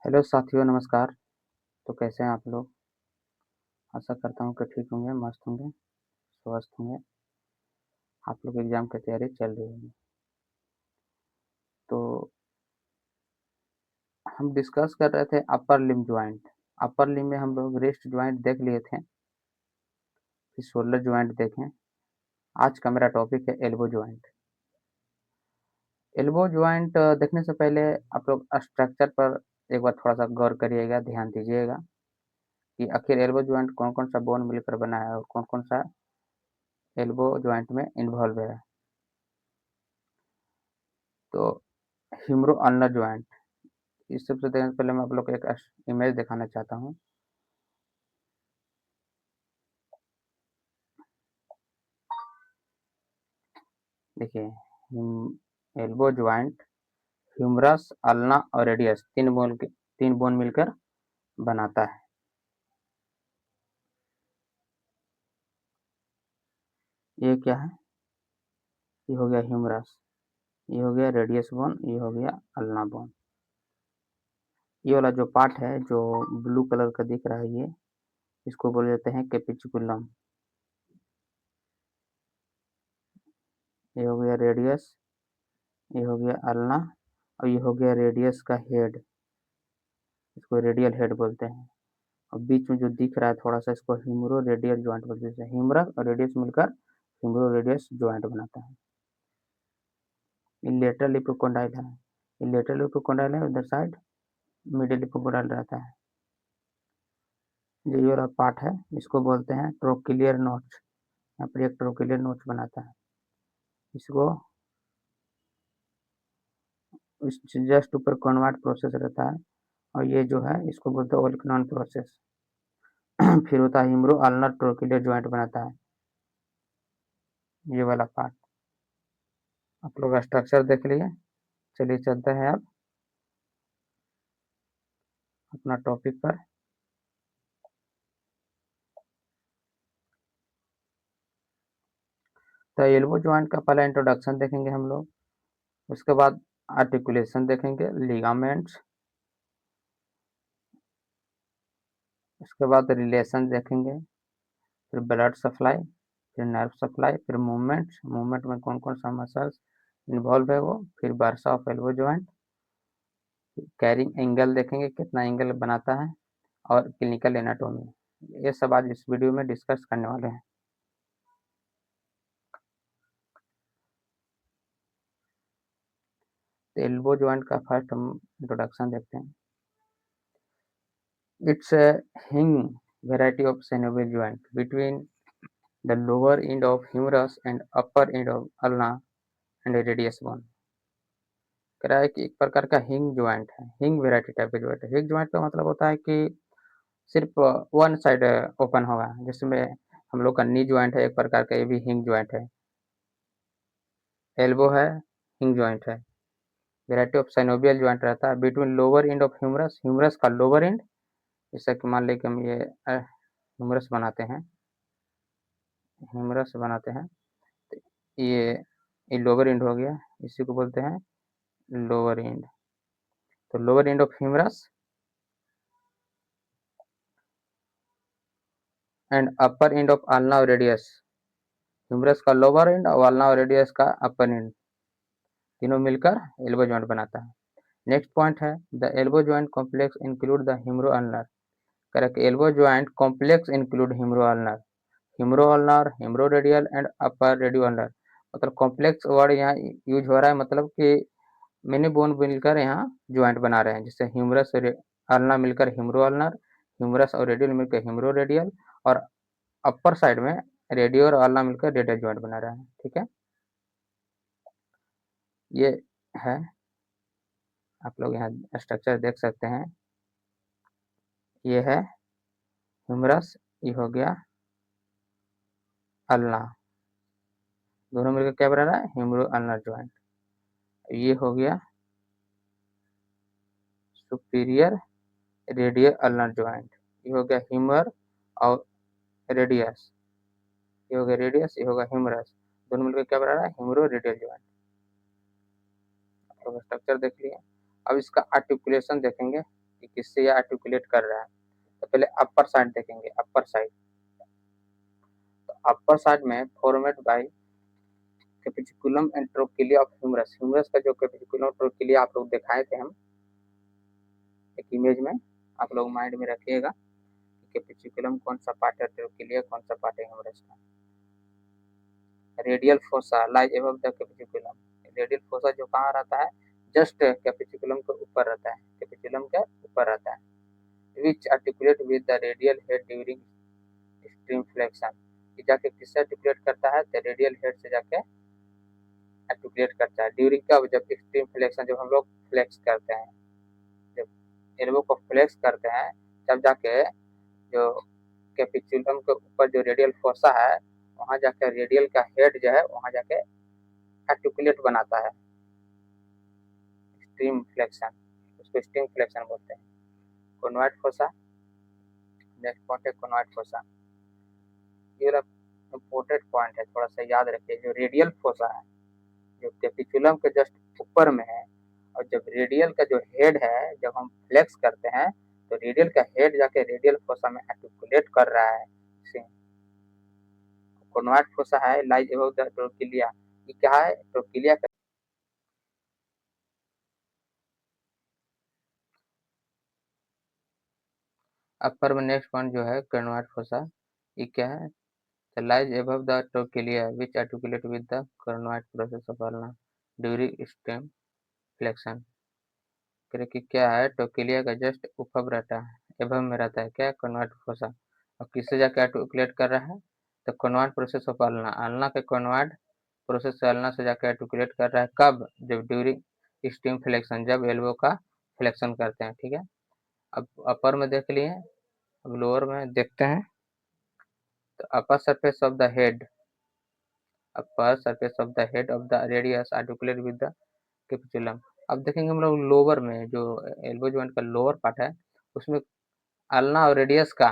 Hello साथियों, नमस्कार। तो कैसे हैं आप लोग? आशा करता हूँ कि ठीक होंगे, मस्त होंगे, स्वस्थ होंगे। आप लोग एग्ज़ाम की तैयारी चल रही होगी। तो हम डिस्कस कर रहे थे upper limb joint. Upper limb में हम लोग रिस्ट जॉइंट देख लिए थे, फिर शोल्डर जॉइंट देखें। आज का मेरा टॉपिक है एल्बो जॉइंट। एल्बो जॉइंट देखने से पहले आप लोग स्ट्रक्चर पर एक बार थोड़ा-सा गौर करिएगा, ध्यान दीजिएगा कि आखिर एल्बो जॉइंट कौन-कौन सा बोन मिलकर बना है और कौन-कौन सा एल्बो जॉइंट में इन्वॉल्व है। तो ह्यूमरो अल्नर जॉइंट, इस सबसे देखने से पहले मैं आप लोग को एक इमेज दिखाना चाहता हूँ। देखिए, एल्बो जॉइंट ह्यूमरस, अल्ना और रेडियस तीन बोन मिलकर बनाता है। ये क्या है? ये हो गया ह्यूमरस, ये हो गया रेडियस बोन, ये हो गया अल्ना बोन। ये वाला जो पार्ट है जो ब्लू कलर का दिख रहा है, ये इसको बोल देते हैं कैपिचुकुलम। ये हो गया रेडियस, ये हो गया अल्ना और ये हो गया रेडियस का हेड, इसको रेडियल हेड बोलते हैं। और बीच में जो दिख रहा है थोड़ा सा, इसको ह्यूमरो रेडियल जॉइंट बोलते हैं। ह्यूमरस और रेडियस मिलकर ह्यूमरो रेडियस जॉइंट बनाता है। ये लेटरल इपिकोंडाइल है, ये लेटरल इपिकोंडाइल है, उधर साइड मिडिल इपिकोंडाइल रहता है। ये वाला पार्ट है, इसको बोलते हैं ट्रोकिलियर नोच। यहाँ पर एक ट्रोकिलियर नोच बनाता है। इसको इस जस्ट ऊपर कॉन्वर्ट प्रोसेस रहता है और ये जो है इसको बोलते हैं ओल्कनॉन प्रोसेस। फिर होता है ह्यूमरो अल्नर ट्रोकिलियर जॉइंट बनाता है, ये वाला पार्ट। आप लोग स्ट्रक्चर देख लिए। चलिए चलते हैं अब अपना टॉपिक पर। तो एल्बो जॉइंट का पहला इंट्रोडक्शन देखेंगे हम लोग, उसके बाद आर्टिकुलेशन देखेंगे, लिगामेंट्स, उसके बाद रिलेशन देखेंगे, फिर ब्लड सप्लाई, फिर नर्व सप्लाई, फिर मूवमेंट। मूवमेंट में कौन कौन सा मसल्स इन्वॉल्व है वो, फिर bursa of elbow joint, carrying angle देखेंगे कितना एंगल बनाता है, और क्लिनिकल एनाटोमी। ये सब आज इस वीडियो में डिस्कस करने वाले हैं। तो एल्बो जॉइंट का फर्स्ट हम इंट्रोडक्शन देखते हैं। It's a hinge variety of synovial joint between the lower end of humerus and upper end of ulna and radius bone। कह रहा है कि एक प्रकार का हिंग ज्वाइंट है, हिंग वैरायटी टाइप का ज्वाइंट है। हिंग ज्वाइंट का मतलब होता है कि सिर्फ वन साइड ओपन होगा, जिसमें हम लोग का नी ज्वाइंट है एक प्रकार का, ये भी हिंग ज्वाइंट है। एल्बो है, हिंग ज्वाइंट है। वैरायटी ऑफ साइनोवियल ज्वाइंट रहता है between lower end of humerus, humerus का लोअर एंड। जैसा कि मान लें कि हम ये ह्यूमरस बनाते हैं, ह्यूमरस बनाते हैं, तो ये लोअर एंड हो गया, इसी को बोलते हैं लोअर एंड। तो lower end of humerus and upper end of ulna और रेडियस। ह्यूमरस का लोअर एंड और अल्ना और रेडियस का अपर एंड, तीनों मिलकर एल्बो जॉइंट बनाता है। नेक्स्ट पॉइंट है the elbow joint complex include the humero ulnar. Correct, elbow joint complex include humero ulnar, humero ulnar, humero radial and upper radio ulnar. मतलब complex word यहाँ use हो रहा है, मतलब कि मिनी बोन मिलकर यहाँ ज्वाइंट बना रहे हैं। जैसे ह्यूमरस अल्ना मिलकर ह्यूमरो अल्नर, ह्यूमरस और रेडियल मिलकर ह्यूमरो रेडियल, और अपर साइड में रेडियो और अल्ना मिलकर रेडियल ज्वाइंट बना रहे हैं। ठीक है, ये है, आप लोग यहाँ स्ट्रक्चर देख सकते हैं। ये है ह्यूमरस, ये हो गया अल्ना, दोनों मिलकर क्या बना रहा है, ह्यूमरो अल्नर ज्वाइंट। ये हो गया सुपीरियर रेडियल अल्नर ज्वाइंट, ये हो गया ह्यूमर और रेडियस, ये हो गया रेडियस, ये होगा ह्यूमरस, दोनों मिलकर क्या बना रहा है, ह्यूमरो रेडियल ज्वाइंट। आप लोग स्ट्रक्चर देख लिए। अब इसका आर्टिकुलेशन देखेंगे कि किससे ये आर्टिकुलेट कर रहा है। तो पहले अपर साइड देखेंगे, अपर साइड। तो अपर साइड में formed by capitulum and trochlea of humerus. Humerus का जो कैपिकुलम ट्रोकिलिया आप लोग दिखाए थे हम एक इमेज में, आप लोग माइंड में रखिएगा कि कैपिकुलम कौन सा पार्ट है, ट्रोकिलिया कौन सा पार्ट है ह्यूमरस का। Radial fossa lies above the capitulum. Radial fossa जो कहाँ रहता है, जस्ट कैपिकुलम के ऊपर रहता है, कैपिकुलम के ऊपर रहता है। Which articulate with the radial head during stream flexion. ये जाके किससे आर्टिकुलेट करता है, तो रेडियल हेड से जाके आर्टिकुलेट करता है। ड्यूरिंग कब, जब एक्सट्रीम फ्लेक्शन, जब हम लोग फ्लेक्स करते हैं, जब एल्बो को फ्लेक्स करते हैं तब जाके जो कैपिकुलम के ऊपर जो रेडियल फोसा है वहां जाके रेडियल का हेड जो है वहां जाके आर्टिकुलेट बनाता है, स्ट्रीम फ्लेक्शन, उसको स्ट्रीम फ्लेक्शन बोलते हैं। कॉन्वर्ट फोसा, नेक्स्ट पॉइंट है कॉन्वर्ट फोसा। ये इम्पोर्टेंट पॉइंट है, थोड़ा सा याद रखिए। जो रेडियल फोसा है जो कैपिकुलम के जस्ट ऊपर में है, और जब रेडियल का जो हेड है जब हम फ्लेक्स करते हैं तो रेडियल का हेड जाके रेडियल फोसा में आर्टिकुलेट कर रहा है। कॉन्वर्ट फोसा है लाइज एबव द ट्रोकिलिया। ये क्या है, ट्रोकिलिया का अपर में। नेक्स्ट पॉइंट जो है कॉन्वर्ट फोसा, ये क्या है, the lies above the trochlea which articulate with the convert process of ulna during stem flexion. कि क्या है, ट्रोकिलिया का जस्ट ऊपर रहता है, एबव में रहता है क्या, कॉन्वर्ट फोसा। और किससे जाके आर्टिकुलेट कर रहा है, तो convert process of ulna, ulna के कॉन्वर्ट प्रोसेस से अल्ना से जाके आर्टिकुलेट कर रहा है। कब, जब ड्यूरिंग स्टीम फ्लेक्शन, जब एल्बो का फ्लेक्शन करते हैं। ठीक है, अब अपर में देख लिए, अब लोअर में देखते हैं। तो upper surface of the head, upper surface of the head of the radius articulate with the capitulum. अब देखेंगे हम लोग लोअर में, जो एल्बो जॉइंट का लोअर पार्ट है उसमें अल्ना और रेडियस का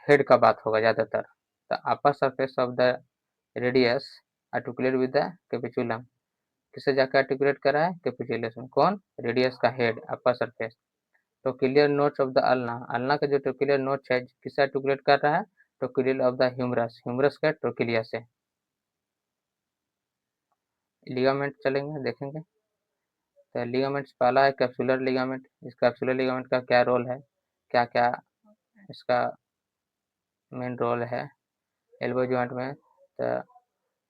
हेड का बात होगा ज्यादातर। तो upper surface of the radius articulate with the capitulum, किससे जाकर आर्टिकुलेट कर रहा है, कैपिकुलस में। कौन, रेडियस का head, upper surface. Trochlear notch of the ulna, ulna का जो ट्रोकिलियर नोट्स है किससे आर्टिकुलेट कर रहा है, ट्रोकिलियर ऑफ द ह्यूमरस, ह्यूमरस का ट्रोकिलिया से। लिगामेंट चलेंगे देखेंगे। तो लिगामेंट्स पहला है कैप्सुलर लिगामेंट। इस कैप्सुलर लिगामेंट का क्या रोल है, क्या क्या इसका मेन रोल है एल्बो जॉइंट में। तो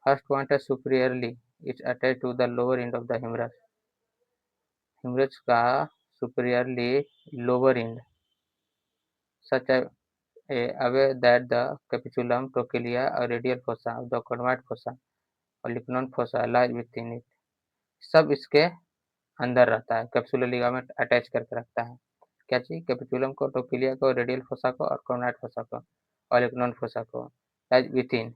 फर्स्ट पॉइंट है superiorly it's attach to the lower end of the humerus. Humerus का superiorly lower end such away that the capitulum, trochlea or radial fossa of the convert fossa और लिग्नोन fossa lies within it, सब इसके अंदर रहता है। Capsular ligament attach करके रखता है क्या चीज, कैपिकुलम को, ट्रोकिलिया को, रेडियल फोसा को और कॉर्नाइट फोसा को और लिग्नोन फोसा को लाइज विथिन।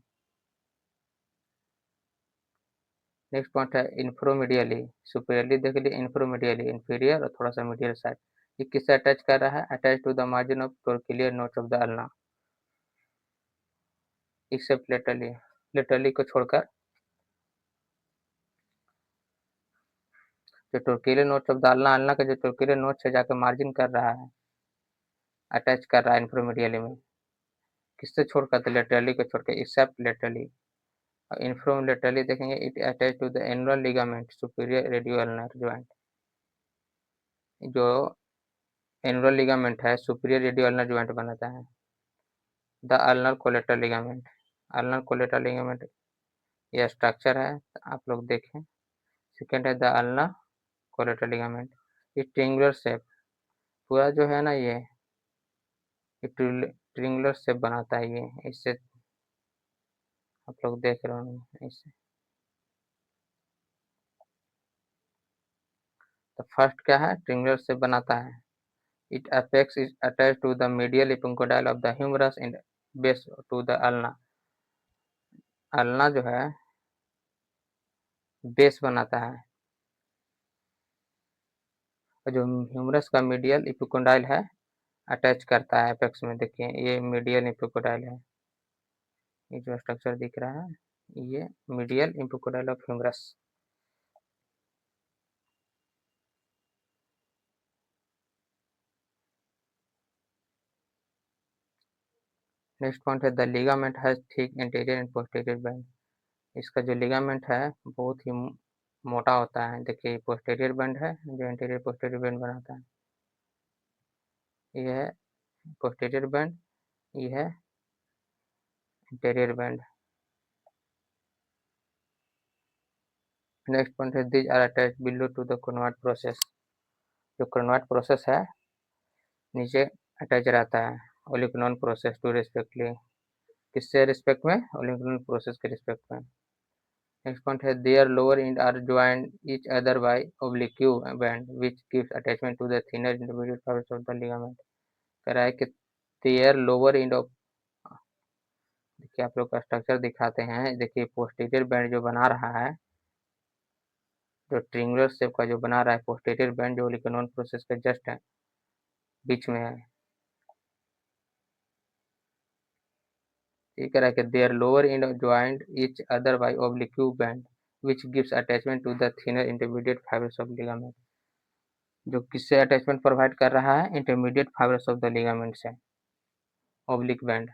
नेक्स्ट पॉइंट है इन्फ्रोमीडियली, सुपीरियरली देख लिए, इन्फ्रोमीडियली इंफीरियर और थोड़ा सा मीडियल साइड। ये किससे अटैच कर रहा है, attach to the margin of trochlear notch of the ulna, except laterally, laterally को छोड़कर। जो trochlear notch of the ulna, ulna का जो टोर्किले नोट्स है जाकर मार्जिन कर रहा है, अटैच कर रहा है इन्फ्रोमीडियली में। किससे छोड़कर, तो लेटरली को छोड़कर, एक्सेप्ट लेटरली। और इन्फ्रोम लेटरली देखेंगे, it attach to the annular ligament superior radio ulnar joint. जो एनुलर लिगामेंट है सुपीरियर रेडियो अल्नर ज्वाइंट बनाता है। The ulnar collateral ligament, ulnar collateral ligament यह स्ट्रक्चर है, आप लोग देखें। सेकेंड है द अल्नर कोलेटर लिगामेंट, ये ट्रिंगुलर शेप पूरा जो है ना, ये ट्रिंगुलर शेप बनाता है ये, इससे आप लोग देख रहे होंगे इससे। तो फर्स्ट क्या है, ट्रिंगुलर शेप बनाता है। It apex is attach to the medial epicondyle of the humerus and base to the ulna. Ulna जो है बेस बनाता है, और जो ह्यूमरस का मीडियल एपिकोंडाइल है अटैच करता है एपेक्स में। देखिए ये मीडियल एपिकोंडाइल है, ये जो स्ट्रक्चर दिख रहा है ये medial epicondyle of humerus. Next point है the ligament has thick anterior and posterior band. इसका जो लिगामेंट है बहुत ही मोटा होता है। देखिए पोस्टीरियर बैंड है जो एंटीरियर पोस्टीरियर बैंड बनाता है, ये है पोस्टीरियर बैंड, ये है एंटीरियर बैंड। नेक्स्ट पॉइंट है these are attached below to the convert process. जो कन्वर्ट प्रोसेस है नीचे अटैच रहता है ओलिकनॉन प्रोसेस टू रिस्पेक्टली, किससे रिस्पेक्ट में, ओलिकनॉन प्रोसेस के रिस्पेक्ट में। नेक्स्ट पॉइंट है their lower end are joined each other by oblique band which gives attachment to the thinner intermediate fibres of the ligament. कह रहा है कि their lower end of, देखिए आप लोग का स्ट्रक्चर दिखाते हैं। देखिए पोस्टीरियर बैंड जो बना रहा है, जो ट्रिंगुलर शेप का जो बना रहा है पोस्टीरियर बैंड, जो ओलिकनॉन प्रोसेस के जस्ट है बीच में है। ये कह रहा है कि their lower end joined each other by oblique band which gives attachment to the thinner intermediate fibres of ligament. जो किससे अटैचमेंट प्रोवाइड कर रहा है, intermediate fibres of the ligament से, oblique band.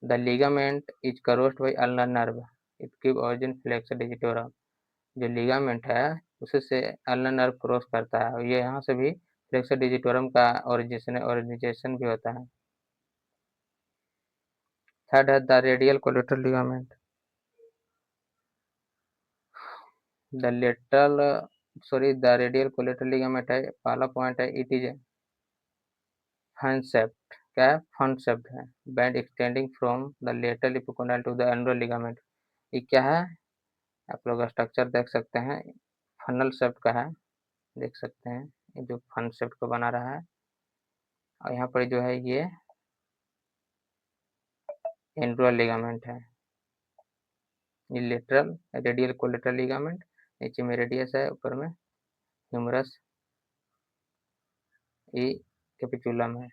The ligament is crossed by ulnar nerve, it give origin flexor digitorum. जो ligament है उसी से अल्नर नर्व क्रॉस करता है और ये यहाँ से भी फ्लेक्सर डिजिटोरम का ओरिजिनेशन भी होता है। थर्ड है the radial collateral ligament. The radial collateral ligament है, पहला पॉइंट है इट इज फन शेप्ड। क्या है, फन शेप्ड है। Band extending from the lateral epicondyle to the annular ligament. ये क्या है, आप लोग स्ट्रक्चर देख सकते हैं, फनल शेप्ड का है, देख सकते हैं ये जो फन शेप्ड को बना रहा है। और यहाँ पर जो है ये एंड्रो लिगामेंट है, ये लेटरल रेडियल कोलेटरल लिगामेंट, नीचे में रेडियस है, ऊपर में ह्यूमरस, ये कैपिचुलम है।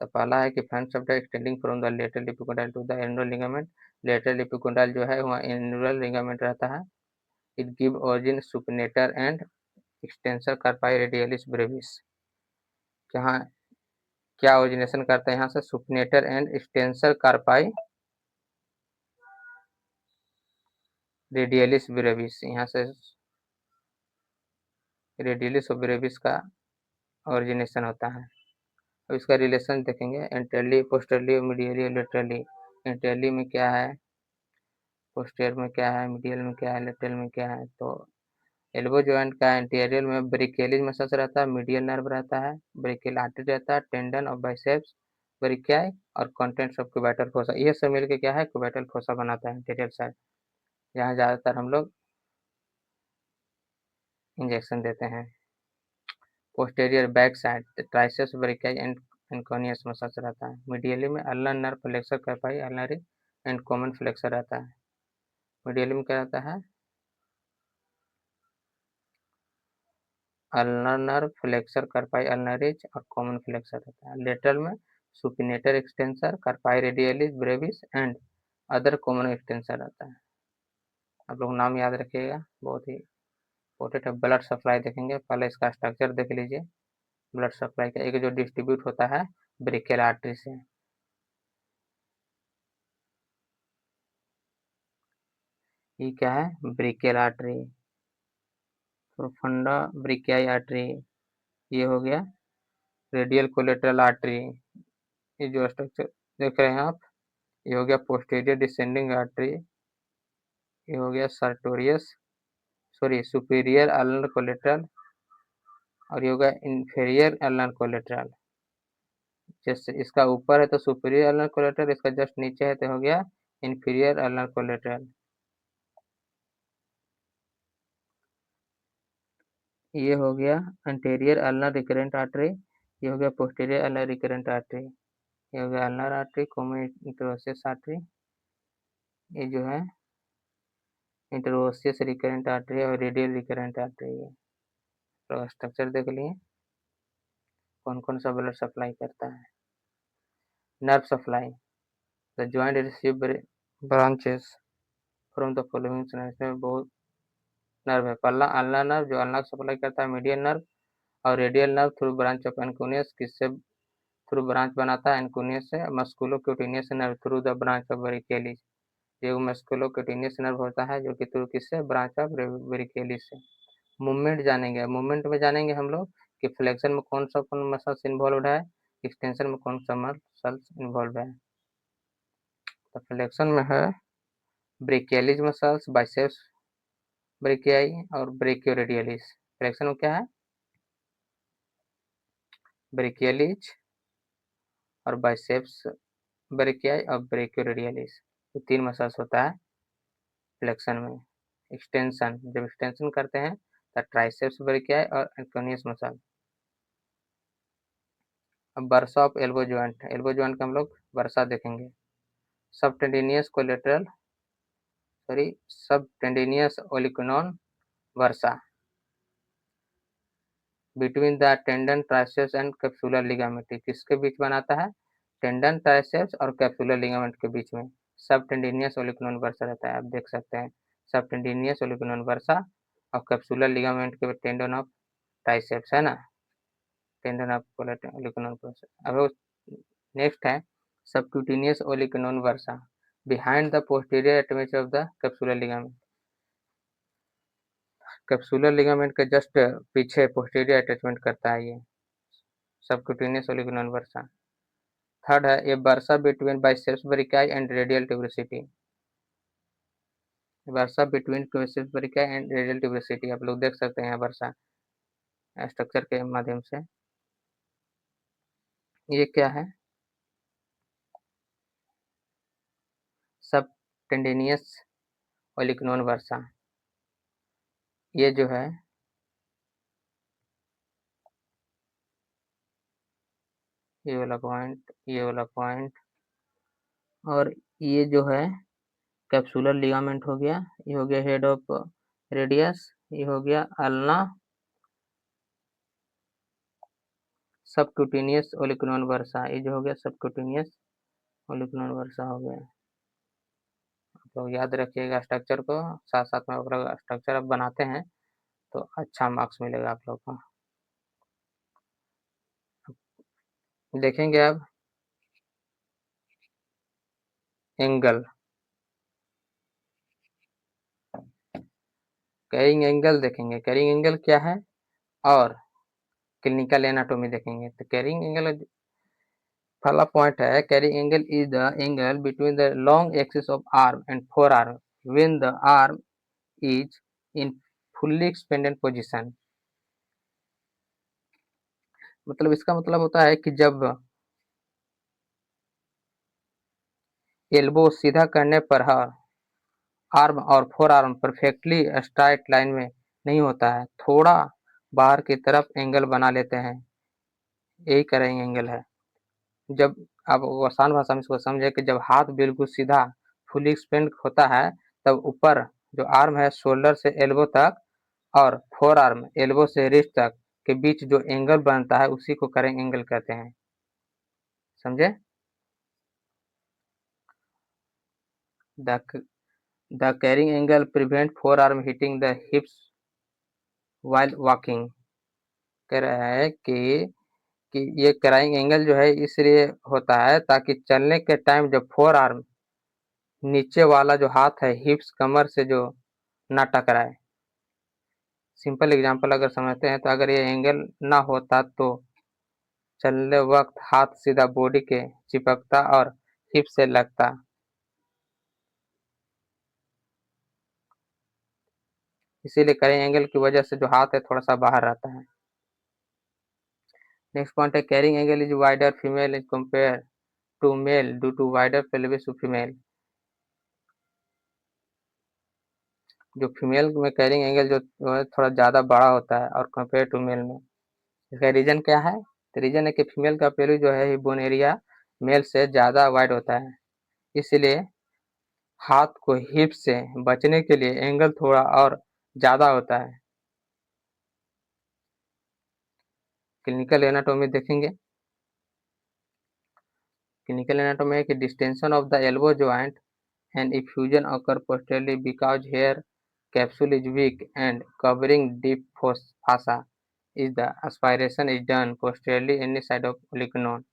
तो पहला है कि fan shaped extending from the lateral epicondyle to the annular ligament. Lateral epicondyle जो है वहाँ एंड्रो लिगामेंट रहता है। It give origin supinator and extensor carpi radialis brevis. जहाँ क्या ओरिजिनेशन करता है यहाँ से, supinator and extensor carpi radialis brevis, यहाँ से रेडियलिस और ब्रेविस का ओरिजिनेशन होता है। अब इसका रिलेशन देखेंगे, एंटेरली, पोस्टेरली, मीडियली, लेटरली। एंटेरली में क्या है, पोस्टेरियर में क्या है, मीडियल में क्या है, लेटरल में क्या है। तो एल्बो जॉइंट का एंटीरियर में ब्रेकियलिस मसल्स रहता है, मीडियल नर्व रहता है, ब्रेकियल आर्टरी रहता है, टेंडन और बाइसेप्स ब्रेकियाई और कंटेंट्स ऑफ क्यूबाइटल फोसा, ये सब मिलकर क्या है, क्यूबाइटल फोसा बनाता है एंटीरियर साइड, जहाँ ज़्यादातर हम लोग इंजेक्शन देते हैं। Posterior back side triceps brachii and anconeus muscles रहता है। मीडियली में ulnar nerve flexor carpi ulnaris and common flexor रहता है। मीडियली में क्या रहता है, ulnar nerve flexor carpi ulnaris और कॉमन फ्लेक्सर रहता है। लेटरल में supinator extensor carpi radialis brevis and other common extensor रहता है। आप लोग नाम याद रखिएगा, बहुत ही इंपॉर्टेंट है। ब्लड सप्लाई देखेंगे, पहले इसका स्ट्रक्चर देख लीजिए। ब्लड सप्लाई का एक जो डिस्ट्रीब्यूट होता है ब्रेकियल आर्टरी से, ये क्या है, brachial artery, profunda brachii artery, ये हो गया रेडियल कोलेटरल आर्टरी। ये जो स्ट्रक्चर देख रहे हैं आप, ये हो गया पोस्टीरियर डिसेंडिंग आर्टरी, ये हो गया Sartorius, sorry superior ulnar collateral, और ये हो गया इंफीरियर अल्नर कोलेटरल। जैसे इसका ऊपर है तो सुपीरियर अल्नर कोलेटरल, इसका जस्ट नीचे है तो हो गया इंफीरियर अल्नर कोलेटरल। ये हो गया एंटीरियर अल्नर रिकरेंट आर्टरी, ये हो गया पोस्टीरियर अल्नर रिकरेंट आर्टरी, ये हो गया अल्नर आर्टरी, कॉमन इंटरोसियस आर्टरी, ये जो है इंटरोसियस रिकरेंट आर्टरी और रेडियल रिकरेंट आर्टरी। है तो स्ट्रक्चर देख लिए कौन कौन सा ब्लड सप्लाई करता है। Nerve supply, the joint receive branches from the following, इसमें बहुत नर्व है। पहला अल्नर नर्व जो अल्नर सप्लाई करता है, मीडियल नर्व और radial nerve through branch of anconeus, किससे थ्रू ब्रांच बनाता है एंकुनियस से, musculocutaneous nerve through the branch of brachialis. ये मस्कुलोक्यूटेनियस नर्व होता है जो कि थ्रू किससे, ब्रांच ऑफ ब्रेकियलिस से। मूवमेंट जानेंगे, मूवमेंट में जानेंगे हम लोग कि फ्लेक्शन में कौन मसल्स इन्वॉल्व है, एक्सटेंशन में कौन सा मसल्स इन्वॉल्व है। तो फ्लेक्शन में है ब्रेकियलिस मसल्स, बाइसेप्स ब्रेकियाई और ब्रेकियोरेडियलिस। फ्लेक्शन में क्या है, ब्रेकियलिस और बाइसेप्स ब्रेकियाई और ब्रेकियोरेडियलिस, तो 3 मसल्स होता है फ्लेक्शन में। एक्सटेंशन, जब एक्सटेंशन करते हैं तो ट्राइसेप्स ब्रेकियाई और एंकोनियस मसल। अब bursa of elbow joint, elbow joint का हम लोग बर्सा देखेंगे। Subtendinous olecranon bursa between the tendon triceps and capsular ligament, किसके बीच बनाता है, टेंडन ट्राइसेप्स और कैप्सुलर लिगामेंट के बीच में सबटेंडिनियस ओलिकुनोन वर्सा रहता है। आप देख सकते हैं सबटेंडिनियस ओलिकुनोन वर्सा और कैप्सुलर लिगामेंट के टेंडन ऑफ ट्राइसेप्स है ना, टेंडन ऑफ ओलिकुनोन वर्सा। अब नेक्स्ट है subcutaneous olecranon bursa behind the posterior एटमेचर of the capsular ligament, capsular ligament के जस्ट पीछे पोस्टीरियर अटैचमेंट करता है ये सबक्यूटेनियस ओलिकुनोन वर्सा। थर्ड है ये bursa between biceps brachii and radial tuberosity, bursa between biceps brachii and radial tuberosity, आप लोग देख सकते हैं वर्सा स्ट्रक्चर के माध्यम से। ये क्या है, सबटेंडिनियस ओलिकुनोन वर्सा। ये जो है ये वाला पॉइंट, ये वाला पॉइंट और ये जो है कैप्सुलर लिगामेंट हो गया, ये हो गया हेड ऑफ रेडियस, ये हो गया अल्ना सबक्यूटेनियस ओलिकुनोन वर्सा, ये जो हो गया सबक्यूटेनियस ओलिकुनोन वर्सा हो गया। तो याद रखिएगा स्ट्रक्चर को, साथ साथ में अगर स्ट्रक्चर अब बनाते हैं तो अच्छा मार्क्स मिलेगा आप लोग को। देखेंगे अब एंगल, कैरिंग एंगल देखेंगे, कैरिंग एंगल क्या है और क्लिनिकल एनाटोमी देखेंगे। तो कैरिंग एंगल पहला पॉइंट है, carrying angle is the angle between the long axis of arm and four arm when the arm is in fully expanded position. मतलब इसका मतलब होता है कि जब एल्बो सीधा करने पर आर्म और four arm perfectly straight line में नहीं होता है, थोड़ा बाहर की तरफ एंगल बना लेते हैं, यही कैरिंग एंगल है। जब आप आसान भाषा में इसको समझे कि जब हाथ बिल्कुल सीधा फुली एक्सपेंड होता है तब ऊपर जो आर्म है शोल्डर से एल्बो तक और फोर आर्म एल्बो से रिस्ट तक के बीच जो एंगल बनता है उसी को कैरिंग एंगल कहते हैं, समझे। The carrying angle prevent forearm hitting the hips while walking. कह रहा है कि ये कैरिंग एंगल जो है इसलिए होता है ताकि चलने के टाइम जब फोर आर्म नीचे वाला जो हाथ है हिप्स कमर से जो ना टकराए। सिंपल एग्जांपल अगर समझते हैं तो अगर ये एंगल ना होता तो चलने वक्त हाथ सीधा बॉडी के चिपकता और हिप से लगता। इसीलिए कैरिंग एंगल की वजह से जो हाथ है थोड़ा सा बाहर रहता है। नेक्स्ट पॉइंट है carrying angle is wider female is compare to male due to wider pelvis to female. जो फीमेल में कैरिंग एंगल जो है थोड़ा ज़्यादा बड़ा होता है और कंपेयर टू मेल में। इसका रीजन क्या है, तो रीजन है कि फीमेल का पेल्विस जो है बोन एरिया मेल से ज़्यादा वाइड होता है, इसलिए हाथ को हिप से बचने के लिए एंगल थोड़ा और ज़्यादा होता है। क्लिनिकल एनाटोमी देखेंगे, क्लिनिकल एनाटोमी है कि distension of the elbow joint and effusion occur posteriorly because here capsule is weak and covering deep fossa is the aspiration is done posteriorly any side of olecranon।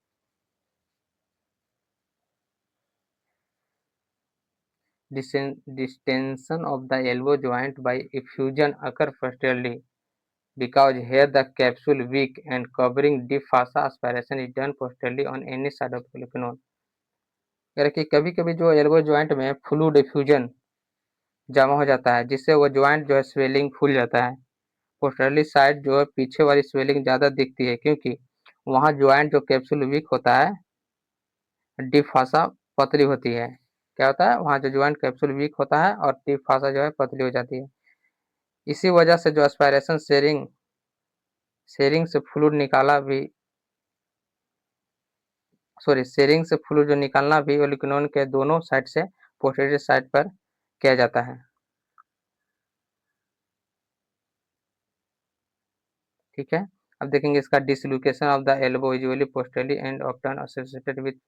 distension of the elbow joint by effusion occur posteriorly because here the capsule weak and covering deep fossa aspiration is done posteriorly on any side of the olecranon। कि कभी-कभी जो elbow joint में fluid diffusion जमा हो जाता है जिससे वो जॉइंट जो है स्वेलिंग फूल जाता है। पोस्टेरली साइड जो है पीछे वाली स्वेलिंग ज़्यादा दिखती है क्योंकि वहाँ जॉइंट जो कैप्सूल वीक होता है, डीप फासा पतली होती है। क्या होता है वहाँ जो जॉइंट कैप्सूल वीक होता है और डीप फासा जो है पतली हो जाती है। इसी वजह से जो एस्पायरेशन शेयरिंग शेयरिंग से फ्लूइड निकाला भी शेयरिंग से फ्लूइड जो निकालना भी ओलिकनोन के दोनों साइड से पोस्टीरियर साइड पर किया जाता है। ठीक है, अब देखेंगे इसका dislocation of the elbow usually posteriorly and often associated with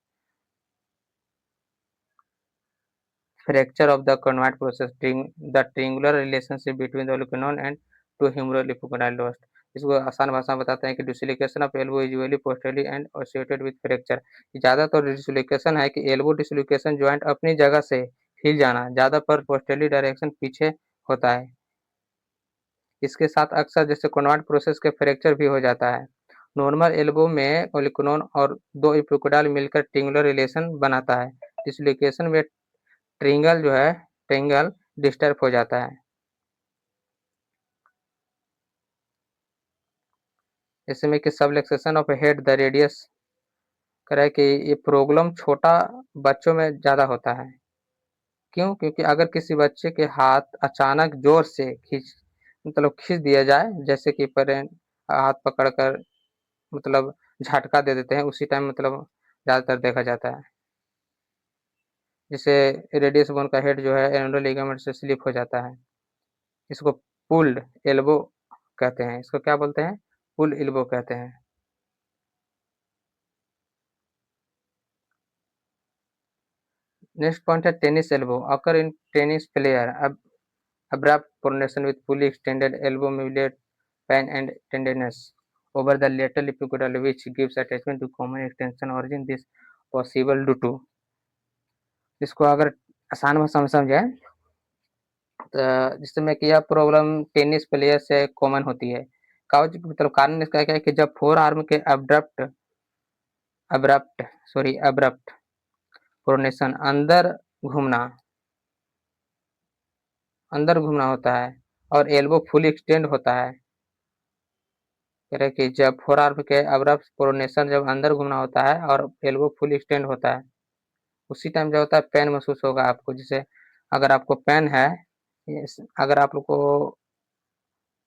fracture of the convert process the triangular relationship between the olecranon and to humeral epicondyles. इसको आसान भाषा में बताते हैं कि dislocation of elbow usually posteriorly and associated with fracture. ज़्यादातर dislocation है कि एल्बो डिसलोकेशन जॉइंट अपनी जगह से हिल जाना, ज़्यादा पर पोस्टरली डायरेक्शन पीछे होता है। इसके साथ अक्सर जैसे कॉन्वर्ट प्रोसेस के फ्रैक्चर भी हो जाता है। नॉर्मल एल्बो में ओलिकनोन और दो इपिकोडाल मिलकर ट्रिंगुलर रिलेशन बनाता है। डिसलोकेशन में ट्रिंगल डिस्टर्ब हो जाता है। इसमें कि subluxation of head the radius करे कि ये प्रॉब्लम छोटा बच्चों में ज़्यादा होता है। क्यों? क्योंकि अगर किसी बच्चे के हाथ अचानक जोर से खींच दिया जाए, जैसे कि पेरेंट हाथ पकड़कर मतलब झटका दे देते हैं, उसी टाइम मतलब ज़्यादातर देखा जाता है। जिससे रेडियस बोन का हेड जो है एंडो लिगामेंट से स्लिप हो जाता है। इसको पुल्ड एल्बो कहते हैं। इसको क्या बोलते हैं? पुल एल्बो कहते हैं। नेक्स्ट पॉइंट है tennis elbow occur in tennis player abrupt pronation with fully extended elbow may pain and tenderness over the lateral epicondylar which gives attachment to common extension origin this possible due to। इसको अगर आसान भाषा में समझे तो जिसमें कि यह प्रॉब्लम टेनिस प्लेयर से कॉमन होती है। मतलब कारण इसका क्या है कि जब फोर आर्म के अब्रप्ट प्रोनेशन घूमना अंदर घूमना होता है और एल्बो फुल एक्सटेंड होता है। कह रहे कि जब फोर आर्म के अब्रप्ट प्रोनेशन जब अंदर घूमना होता है और एल्बो फुल एक्सटेंड होता है, उसी टाइम जो होता है पेन महसूस होगा आपको। जैसे अगर आपको पेन है, अगर आप लोग को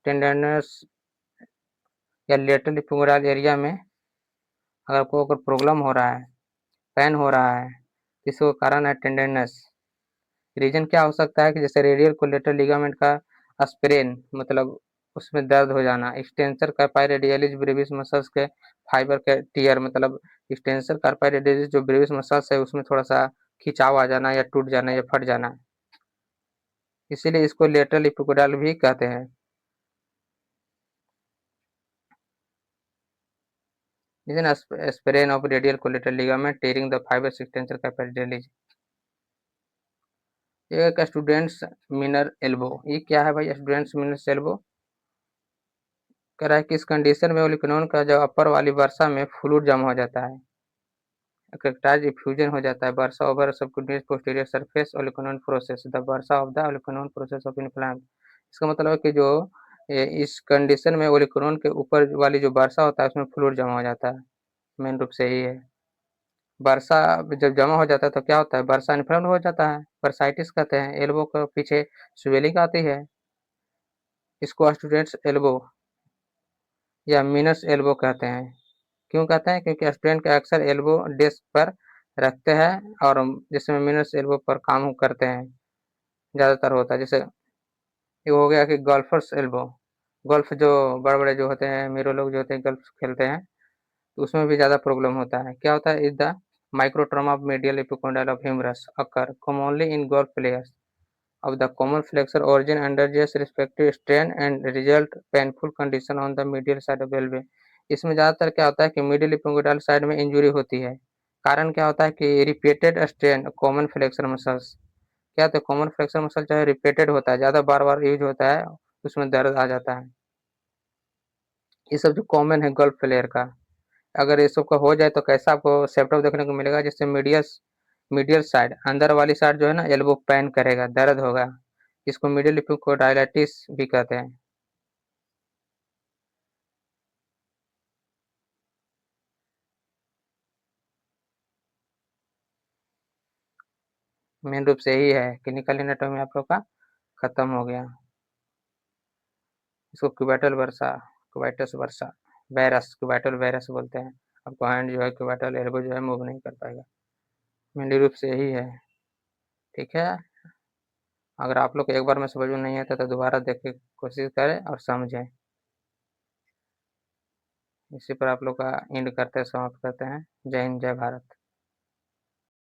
टेंडरनेस या लेटरल इपिकोडाल एरिया में अगर आपको अगर प्रॉब्लम हो रहा है, पेन हो रहा है, इसका कारण है टेंडरनेस। रीजन क्या हो सकता है कि जैसे रेडियल कोलेटरल लिगामेंट का स्प्रेन मतलब उसमें दर्द हो जाना, extensor carpi radialis Brevis muscles के फाइबर के टियर मतलब एक्सटेंसर कार्पाई रेडियलिस जो ब्रेविस मसल्स है उसमें थोड़ा सा खिंचाव आ जाना या टूट जाना या फट जाना, इसीलिए इसको लेटरल इपिकोडाल भी कहते हैं। Sprain of radial collateral ligament tearing the fibre extensor carpi radialis. एक स्टूडेंट्स मिनर एल्बो, ये क्या है भाई स्टूडेंट्स मिनर एल्बो? कह रहा है कि इस कंडीशन में ओलिकनोन का जो अपर वाली वर्सा में फ्लूइड जमा हो जाता है, एक्रेटाइज इफ्यूजन हो जाता है। Bursa over subcutaneous posterior surface olecranon process the bursa of the olecranon process of inflame. इसका मतलब है कि जो इस कंडीशन में ओलिकनोन के ऊपर वाली जो वर्सा होता है उसमें फ्लूइड जमा हो जाता है। मेन रूप से यही है। वर्षा जब जमा हो जाता है तो क्या होता है? वर्षा इन्फ्लेम्ड हो जाता है, बर्साइटिस कहते हैं। एल्बो के पीछे स्वेलिंग आती है, इसको स्टूडेंट्स एल्बो या मिनर्स एल्बो कहते हैं। क्यों कहते हैं? क्योंकि स्टूडेंट के अक्सर एल्बो डेस्क पर रखते हैं और जिसमें मिनर्स एल्बो पर काम करते हैं, ज़्यादातर होता है। जैसे ये हो गया कि गोल्फर्स एल्बो, गोल्फ जो बड़े-बड़े जो होते हैं, मीरो लोग जो होते हैं गोल्फ खेलते हैं, तो उसमें भी ज़्यादा प्रॉब्लम होता है। क्या होता है? Is the micro trauma of medial epicondyl of humerus occur commonly in golf players of the common flexor origin undergoes respective strain and result painful condition on the medial side of elbow। इसमें ज़्यादातर क्या होता है कि middle इपिकोडाल side में injury होती है। कारण क्या होता है कि repeated strain common flexor muscles क्या होता है, कॉमन फ्रैक्चर मसल जो है रिपीटेड होता है, ज़्यादा बार-बार यूज़ होता है, उसमें दर्द आ जाता है। ये सब जो कॉमन है गल्फ प्लेयर का, अगर ये सब का हो जाए तो कैसा आपको सिम्पटम देखने को मिलेगा, जैसे मीडियल साइड, अंदर वाली साइड जो है ना एल्बो पेन करेगा, दर्द होगा। इसको मिडिल इपिकोडाइलेटिस भी कहते हैं। मेन रूप से यही है, क्लिनिकल एनाटॉमी आप लोग का खत्म हो गया। इसको क्यूबाइटल वर्सा, क्यूबाइटस वर्सा, वेरस, क्यूबाइटल वेरस बोलते हैं। आपको हैंड जो है क्यूबाइटल एल्बो जो है मूव नहीं कर पाएगा। मेन रूप से यही है, ठीक है। अगर आप लोग को एक बार में समझ में नहीं आता तो दोबारा देख के कोशिश करें और समझें। इसी पर आप लोग का एंड करते हैं, समाप्त करते हैं। जय हिंद, जय भारत।